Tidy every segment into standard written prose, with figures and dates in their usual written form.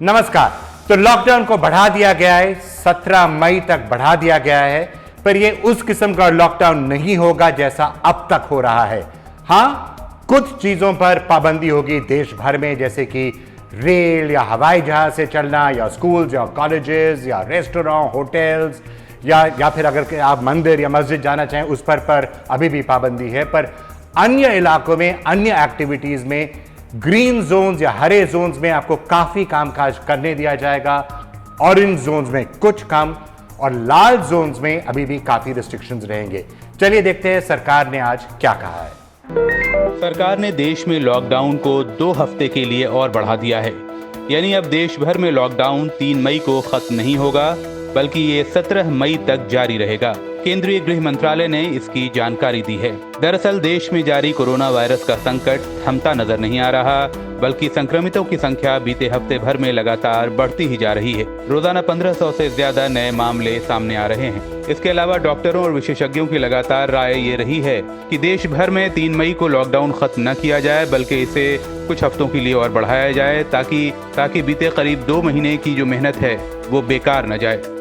नमस्कार। तो लॉकडाउन को बढ़ा दिया गया है, 17 मई तक बढ़ा दिया गया है, पर यह उस किस्म का लॉकडाउन नहीं होगा जैसा अब तक हो रहा है। हां, कुछ चीजों पर पाबंदी होगी देश भर में, जैसे कि रेल या हवाई जहाज से चलना, या स्कूल्स या कॉलेजेस या रेस्टोरेंट, होटल्स, या फिर अगर आप मंदिर या मस्जिद जाना चाहें उस पर अभी भी पाबंदी है। पर अन्य इलाकों में, अन्य एक्टिविटीज में, ग्रीन जोन्स या हरे जोन्स में आपको काफी कामकाज करने दिया जाएगा। ऑरेंज जोन्स में कुछ कम और लाल जोन्स में अभी भी काफी रिस्ट्रिक्शंस रहेंगे। चलिए देखते हैं सरकार ने आज क्या कहा है। सरकार ने देश में लॉकडाउन को 2 हफ्ते के लिए और बढ़ा दिया है। यानी अब देश भर में लॉकडाउन 3 मई को खत्म नहीं होगा, बल्कि ये 17 मई तक जारी रहेगा। केंद्रीय गृह मंत्रालय ने इसकी जानकारी दी है। दरअसल देश में जारी कोरोना वायरस का संकट थमता नजर नहीं आ रहा, बल्कि संक्रमितों की संख्या बीते हफ्ते भर में लगातार बढ़ती ही जा रही है। रोजाना 1500 से ज्यादा नए मामले सामने आ रहे हैं। इसके अलावा डॉक्टरों और विशेषज्ञों की लगातार राय ये रही है कि देश भर में 3 मई को लॉकडाउन खत्म न किया जाए, बल्कि इसे कुछ हफ्तों के लिए और बढ़ाया जाए, ताकि बीते करीब 2 महीने की जो मेहनत है वो बेकार न जाए।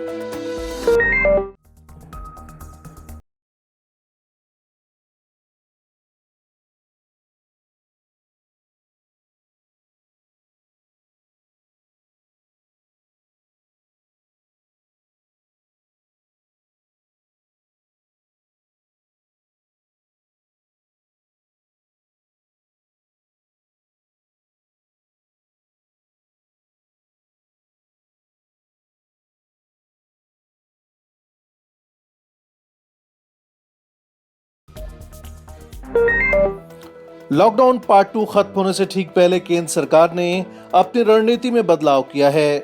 लॉकडाउन पार्ट 2 खत्म होने से ठीक पहले केंद्र सरकार ने अपनी रणनीति में बदलाव किया है।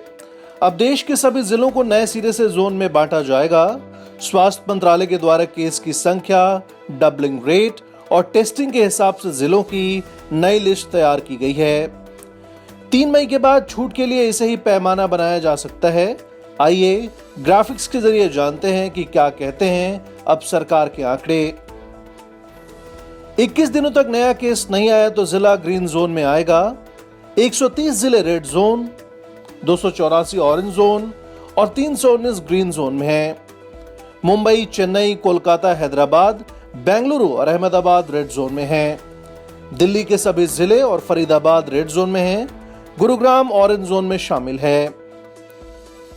अब देश के सभी जिलों को नए सिरे से जोन में बांटा जाएगा। स्वास्थ्य मंत्रालय के द्वारा केस की संख्या, डबलिंग रेट और टेस्टिंग के हिसाब से जिलों की नई लिस्ट तैयार की गई है। 3 मई के बाद छूट के लिए इसे ही पैमाना बनाया जा सकता है। आइए ग्राफिक्स के जरिए जानते हैं कि क्या कहते हैं अब सरकार के आंकड़े। 21 दिनों तक नया केस नहीं आया तो जिला ग्रीन जोन में आएगा। 130 जिले रेड जोन, 284 ऑरेंज जोन और 319 ग्रीन जोन में हैं। मुंबई, चेन्नई, कोलकाता, हैदराबाद, बेंगलुरु और अहमदाबाद रेड जोन में हैं। दिल्ली के सभी जिले और फरीदाबाद रेड जोन में हैं। गुरुग्राम ऑरेंज जोन में शामिल है।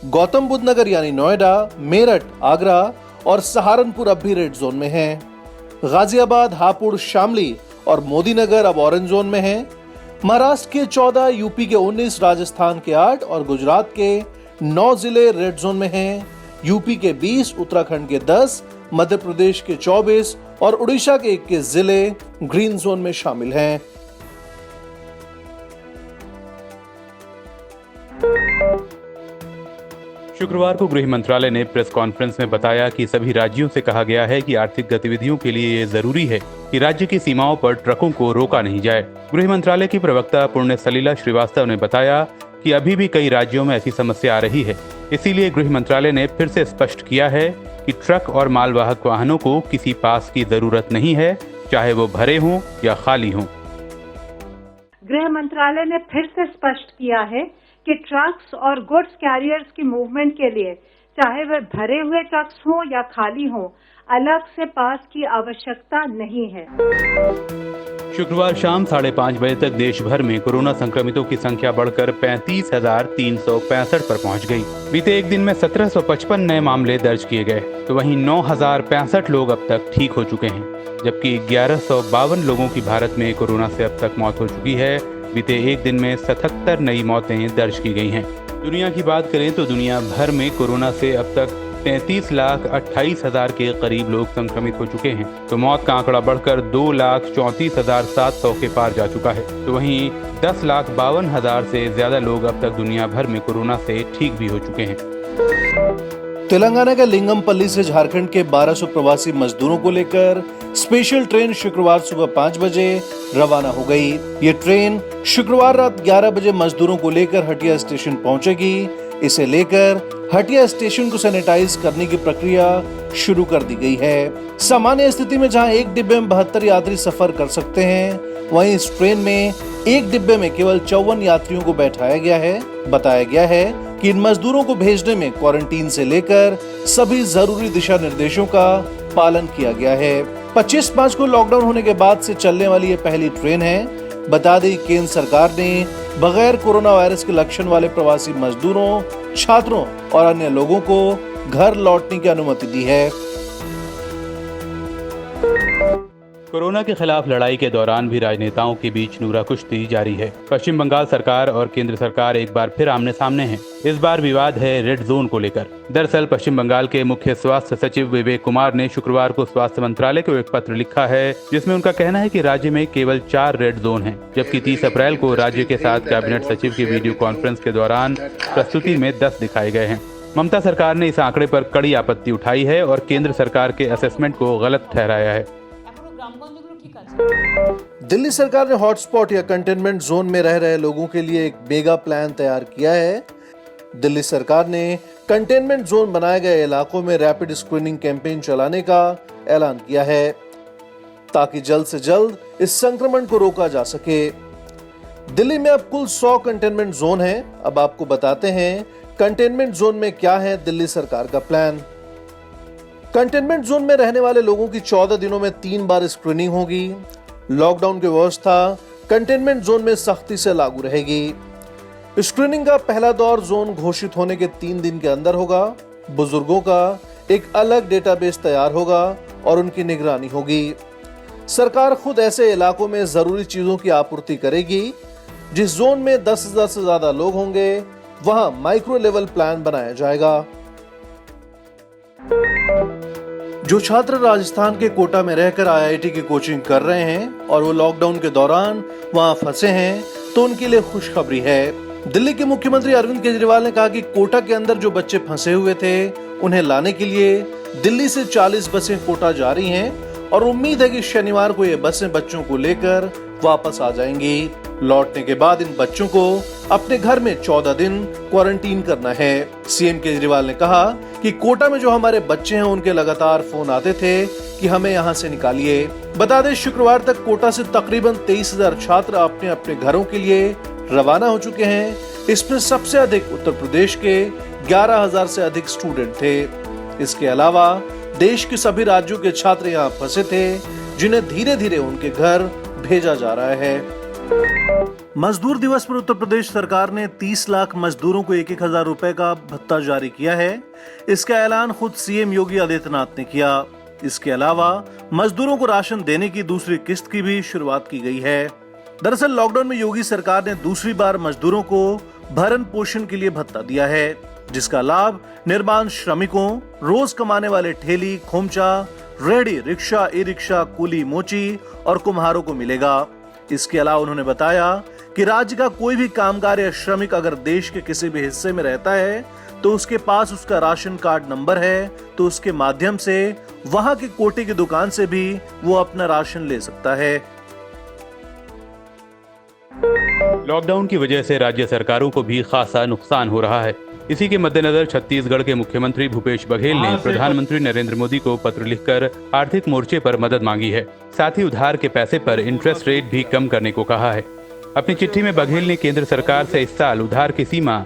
गौतम बुद्ध नगर यानी नोएडा, मेरठ, आगरा और सहारनपुर अब भी रेड जोन में हैं। गाजियाबाद, हापुड़, शामली और मोदी नगर अब ऑरेंज जोन में हैं। महाराष्ट्र के 14, यूपी के 19, राजस्थान के 8 और गुजरात के 9 जिले रेड जोन में हैं। यूपी के 20, उत्तराखंड के 10, मध्य प्रदेश के 24 और उड़ीसा के 21 जिले ग्रीन जोन में शामिल हैं। शुक्रवार को गृह मंत्रालय ने प्रेस कॉन्फ्रेंस में बताया कि सभी राज्यों से कहा गया है कि आर्थिक गतिविधियों के लिए ये जरूरी है कि राज्य की सीमाओं पर ट्रकों को रोका नहीं जाए। गृह मंत्रालय की प्रवक्ता पुण्य सलिला श्रीवास्तव ने बताया कि अभी भी कई राज्यों में ऐसी समस्या आ रही है। इसीलिए गृह मंत्रालय ने फिर से स्पष्ट किया है कि ट्रक और मालवाहक वाहनों को किसी पास की जरूरत नहीं है, चाहे वो भरे हों या खाली हों। गृह मंत्रालय ने फिर से स्पष्ट किया है कि ट्रक्स और गुड्स कैरियर्स की मूवमेंट के लिए, चाहे वे भरे हुए ट्रक्स हों या खाली हों, अलग से पास की आवश्यकता नहीं है। शुक्रवार शाम 5:30 बजे तक देश भर में कोरोना संक्रमितों की संख्या बढ़कर 35,365 पर पहुंच गई। बीते एक दिन में 1755 नए मामले दर्ज किए गए, तो वहीं 9,065 लोग अब तक ठीक हो चुके हैं, जबकि 1152 लोगों की भारत में कोरोना से अब तक मौत हो चुकी है। बीते एक दिन में 77 नई मौतें दर्ज की गई हैं। दुनिया की बात करें तो दुनिया भर में कोरोना से अब तक 33,28,000 के करीब लोग संक्रमित हो चुके हैं, तो मौत का आंकड़ा बढ़कर 2,34,700 के पार जा चुका है। तो वहीं 10,52,000 से ज्यादा लोग अब तक दुनिया भर में कोरोना से ठीक भी हो चुके हैं। तेलंगाना के लिंगमपल्ली से झारखंड के 1200 प्रवासी मजदूरों को लेकर स्पेशल ट्रेन शुक्रवार सुबह 5 बजे रवाना हो गई। ये ट्रेन शुक्रवार रात 11 बजे मजदूरों को लेकर हटिया स्टेशन पहुंचेगी, इसे लेकर हटिया स्टेशन को सैनिटाइज करने की प्रक्रिया शुरू कर दी गई है। सामान्य स्थिति में जहां एक डिब्बे में 72 यात्री सफर कर सकते हैं, वहीं इस ट्रेन में एक डिब्बे में केवल 54 यात्रियों को बैठाया गया है। बताया गया है कि इन मजदूरों को भेजने में क्वारंटीन से लेकर सभी जरूरी दिशा निर्देशों का पालन किया गया है। 25 मार्च को लॉकडाउन होने के बाद से चलने वाली ये पहली ट्रेन है। बता दें केंद्र सरकार ने बगैर कोरोना वायरस के लक्षण वाले प्रवासी मजदूरों, छात्रों और अन्य लोगों को घर लौटने की अनुमति दी है। कोरोना के खिलाफ लड़ाई के दौरान भी राजनेताओं के बीच नूरा कुश्ती जारी है। पश्चिम बंगाल सरकार और केंद्र सरकार एक बार फिर आमने सामने हैं। इस बार विवाद है रेड जोन को लेकर। दरअसल पश्चिम बंगाल के मुख्य स्वास्थ्य सचिव विवेक कुमार ने शुक्रवार को स्वास्थ्य मंत्रालय को एक पत्र लिखा है, जिसमें उनका कहना है कि राज्य में केवल 4 रेड जोन हैं, जबकि 30 अप्रैल को राज्य के साथ कैबिनेट सचिव की वीडियो कॉन्फ्रेंस के दौरान प्रस्तुति में 10 दिखाए गए हैं। ममता सरकार ने इस आंकड़े पर कड़ी आपत्ति उठाई है और केंद्र सरकार के असेसमेंट को गलत ठहराया है। दिल्ली सरकार ने हॉटस्पॉट या कंटेनमेंट जोन में रह रहे लोगों के लिए एक मेगा प्लान तैयार किया है। दिल्ली सरकार ने कंटेनमेंट जोन बनाए गए इलाकों में रैपिड स्क्रीनिंग कैंपेन चलाने का ऐलान किया है, ताकि जल्द से जल्द इस संक्रमण को रोका जा सके। दिल्ली में अब कुल 100 कंटेनमेंट जोन हैं। अब आपको बताते हैं कंटेनमेंट जोन में क्या है दिल्ली सरकार का प्लान। कंटेनमेंट जोन में रहने वाले लोगों की 14 दिनों में 3 बार स्क्रीनिंग होगी। लॉकडाउन की व्यवस्था कंटेनमेंट जोन में सख्ती से लागू रहेगी। स्क्रीनिंग का पहला दौर जोन घोषित होने के 3 दिन के अंदर होगा। बुजुर्गों का एक अलग डेटाबेस तैयार होगा और उनकी निगरानी होगी। सरकार खुद ऐसे इलाकों में जरूरी चीजों की आपूर्ति करेगी। जिस जोन में 10,000 से ज्यादा लोग होंगे, वहां माइक्रो लेवल प्लान बनाया जाएगा। जो छात्र राजस्थान के कोटा में रहकर आईआईटी की कोचिंग कर रहे हैं और वो लॉकडाउन के दौरान वहां फंसे हैं, तो उनके लिए खुशखबरी है। दिल्ली के मुख्यमंत्री अरविंद केजरीवाल ने कहा कि कोटा के अंदर जो बच्चे फंसे हुए थे, उन्हें लाने के लिए दिल्ली से 40 बसें कोटा जा रही हैं और उम्मीद है कि शनिवार को ये बसें बच्चों को लेकर वापस आ जाएंगी। लौटने के बाद इन बच्चों को अपने घर में 14 दिन क्वारंटीन करना है। सीएम केजरीवाल ने कहा कि कोटा में जो हमारे बच्चे हैं, उनके लगातार फोन आते थे कि हमें यहाँ से निकालिए। बता दें शुक्रवार तक कोटा से तकरीबन 23,000 छात्र अपने अपने घरों के लिए रवाना हो चुके हैं। इसमें सबसे अधिक उत्तर प्रदेश के 11,000 से अधिक स्टूडेंट थे। इसके अलावा देश के सभी राज्यों के छात्र यहाँ फंसे थे, जिन्हें धीरे धीरे उनके घर भेजा जा रहा है। मजदूर दिवस पर उत्तर प्रदेश सरकार ने 30 लाख मजदूरों को 1,000 रुपए का भत्ता जारी किया है। इसका ऐलान खुद सीएम योगी आदित्यनाथ ने किया। इसके अलावा मजदूरों को राशन देने की दूसरी किस्त की भी शुरुआत की गई है। दरअसल लॉकडाउन में योगी सरकार ने दूसरी बार मजदूरों को भरण पोषण के लिए भत्ता दिया है, जिसका लाभ निर्माण श्रमिकों, रोज कमाने वाले ठेली, खोमचा, रेहड़ी, रिक्शा, ई रिक्शा, कुली, मोची और कुम्हारों को मिलेगा। इसके अलावा उन्होंने बताया कि राज्य का कोई भी कामगार या श्रमिक अगर देश के किसी भी हिस्से में रहता है, तो उसके पास उसका राशन कार्ड नंबर है, तो उसके माध्यम से वहां के कोटे की दुकान से भी वो अपना राशन ले सकता है। लॉकडाउन की वजह से राज्य सरकारों को भी खासा नुकसान हो रहा है। इसी के मद्देनजर छत्तीसगढ़ के मुख्यमंत्री भूपेश बघेल ने प्रधानमंत्री नरेंद्र मोदी को पत्र लिखकर आर्थिक मोर्चे पर मदद मांगी है। साथ ही उधार के पैसे पर इंटरेस्ट रेट भी कम करने को कहा है। अपनी चिट्ठी में बघेल ने केंद्र सरकार से इस साल उधार की सीमा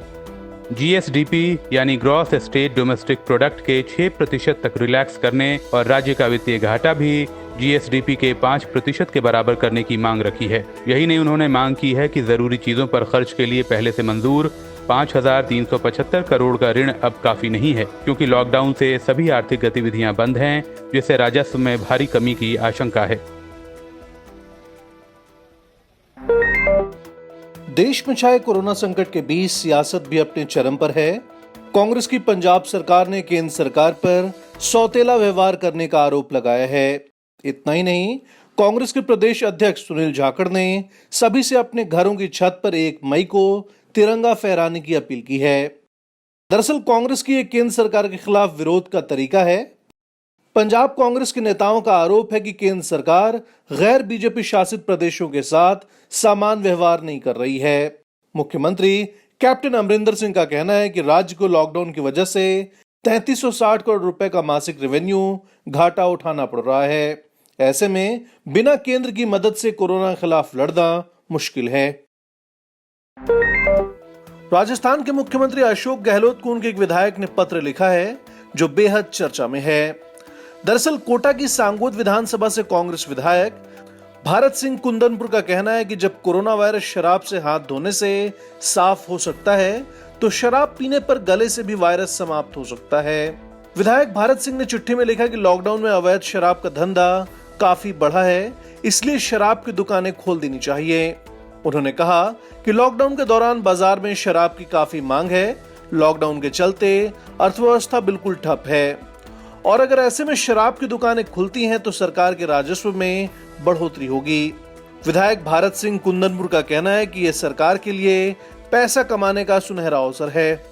जीएसडीपी यानी ग्रॉस स्टेट डोमेस्टिक प्रोडक्ट के 6% तक रिलैक्स करने और राज्य का वित्तीय घाटा भी जीएसडीपी के 5% के बराबर करने की मांग रखी है। यही नहीं, उन्होंने मांग की है कि जरूरी चीजों पर खर्च के लिए पहले से मंजूर 5,375 करोड़ का ऋण अब काफी नहीं है, क्योंकि लॉकडाउन से सभी आर्थिक गतिविधियां बंद हैं, जिससे राजस्व में भारी कमी की आशंका है। देश में छाए कोरोना संकट के बीच सियासत भी अपने चरम पर है। कांग्रेस की पंजाब सरकार ने केंद्र सरकार पर सौतेला व्यवहार करने का आरोप लगाया है। इतना ही नहीं, कांग्रेस के प्रदेश अध्यक्ष सुनील जाखड़ ने सभी से अपने घरों की छत पर 1 मई को तिरंगा फहराने की अपील की है। दरअसल कांग्रेस की एक केंद्र सरकार के खिलाफ विरोध का तरीका है। पंजाब कांग्रेस के नेताओं का आरोप है कि केंद्र सरकार गैर बीजेपी शासित प्रदेशों के साथ समान व्यवहार नहीं कर रही है। मुख्यमंत्री कैप्टन अमरिंदर सिंह का कहना है कि राज्य को लॉकडाउन की वजह से 3360 करोड़ रुपए का मासिक रेवेन्यू घाटा उठाना पड़ रहा है। ऐसे में बिना केंद्र की मदद से कोरोना के खिलाफ लड़ना मुश्किल है। राजस्थान के मुख्यमंत्री अशोक गहलोत को उनके एक विधायक ने पत्र लिखा है जो बेहद चर्चा में है। दरअसल कोटा की सांगोद विधानसभा से कांग्रेस विधायक भारत सिंह कुंदनपुर का कहना है कि जब कोरोना वायरस शराब से हाथ धोने से साफ हो सकता है तो शराब पीने पर गले से भी वायरस समाप्त हो सकता है। विधायक भारत सिंह ने चिट्ठी में लिखा कि लॉकडाउन में अवैध शराब का धंधा काफी बढ़ा है, इसलिए शराब की दुकानें खोल देनी चाहिए। उन्होंने कहा कि लॉकडाउन के दौरान बाजार में शराब की काफी मांग है। लॉकडाउन के चलते अर्थव्यवस्था बिल्कुल ठप है और अगर ऐसे में शराब की दुकानें खुलती हैं तो सरकार के राजस्व में बढ़ोतरी होगी। विधायक भारत सिंह कुंदनपुर का कहना है कि यह सरकार के लिए पैसा कमाने का सुनहरा अवसर है।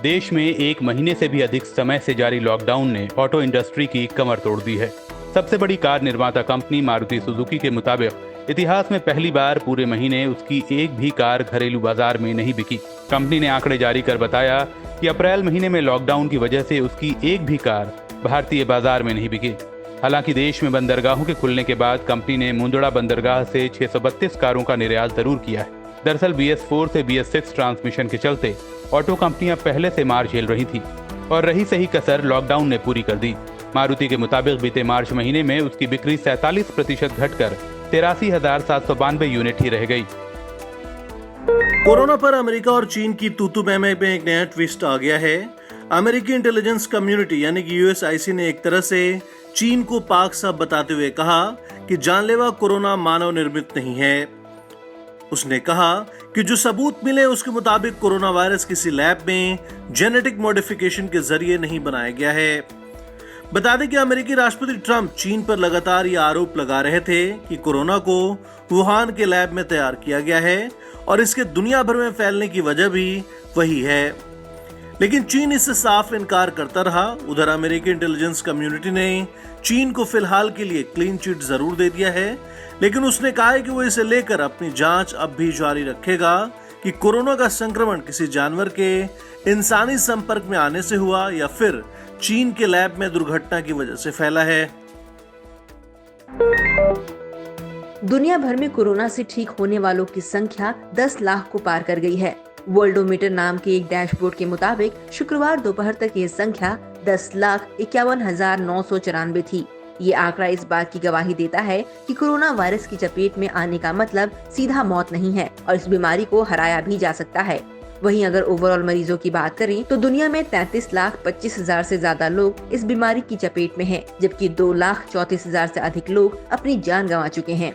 देश में 1 महीने से भी अधिक समय से जारी लॉकडाउन ने ऑटो इंडस्ट्री की कमर तोड़ दी है। सबसे बड़ी कार निर्माता कंपनी मारुति सुजुकी के मुताबिक इतिहास में पहली बार पूरे महीने उसकी एक भी कार घरेलू बाजार में नहीं बिकी। कंपनी ने आंकड़े जारी कर बताया कि अप्रैल महीने में लॉकडाउन की वजह से उसकी एक भी कार भारतीय बाजार में नहीं बिकी। हालांकि देश में बंदरगाहों के खुलने के बाद कंपनी ने मुंद्रा बंदरगाह से 632 कारों का निर्यात जरूर किया है। दरअसल BS4 से BS6 ट्रांसमिशन के चलते ऑटो कंपनियां पहले से मार झेल रही थी और रही सही कसर लॉकडाउन ने पूरी कर दी। मारुति के मुताबिक बीते मार्च महीने में उसकी बिक्री 47% घटकर 83,792 यूनिट ही रह गई। कोरोना पर अमेरिका और चीन की तूतू मैमे में एक नया ट्विस्ट आ गया है। अमेरिकी इंटेलिजेंस कम्युनिटी यानी कि USIC ने एक तरह से चीन को पाक साफ बताते हुए कहा कि जानलेवा कोरोना मानव निर्मित नहीं है। उसने कहा कि जो सबूत मिले उसके मुताबिक कोरोना वायरस किसी लैब में जेनेटिक मॉडिफिकेशन के जरिए नहीं बनाया गया है। बता दें कि अमेरिकी राष्ट्रपति ट्रंप चीन पर लगातार ये आरोप लगा रहे थे कि कोरोना को वुहान के लैब में तैयार किया गया है और इसके दुनिया भर में फैलने की वजह भी वही है, लेकिन चीन इससे साफ इनकार करता रहा। उधर अमेरिकी इंटेलिजेंस कम्युनिटी ने चीन को फिलहाल के लिए क्लीन चिट जरूर दे दिया है, लेकिन उसने कहा है कि वो इसे लेकर अपनी जांच अब भी जारी रखेगा कि कोरोना का संक्रमण किसी जानवर के इंसानी संपर्क में आने से हुआ या फिर चीन के लैब में दुर्घटना की वजह से फैला है। दुनिया भर में कोरोना से ठीक होने वालों की संख्या 10 लाख को पार कर गई है। वर्ल्डोमीटर नाम के एक डैशबोर्ड के मुताबिक शुक्रवार दोपहर तक ये संख्या 10,51,994 थी। ये आंकड़ा इस बात की गवाही देता है कि कोरोना वायरस की चपेट में आने का मतलब सीधा मौत नहीं है और इस बीमारी को हराया भी जा सकता है। वहीं अगर ओवरऑल मरीजों की बात करें तो दुनिया में 33,25,000 से ज्यादा लोग इस बीमारी की चपेट में हैं, जबकि 2,34,000 से अधिक लोग अपनी जान गंवा चुके हैं।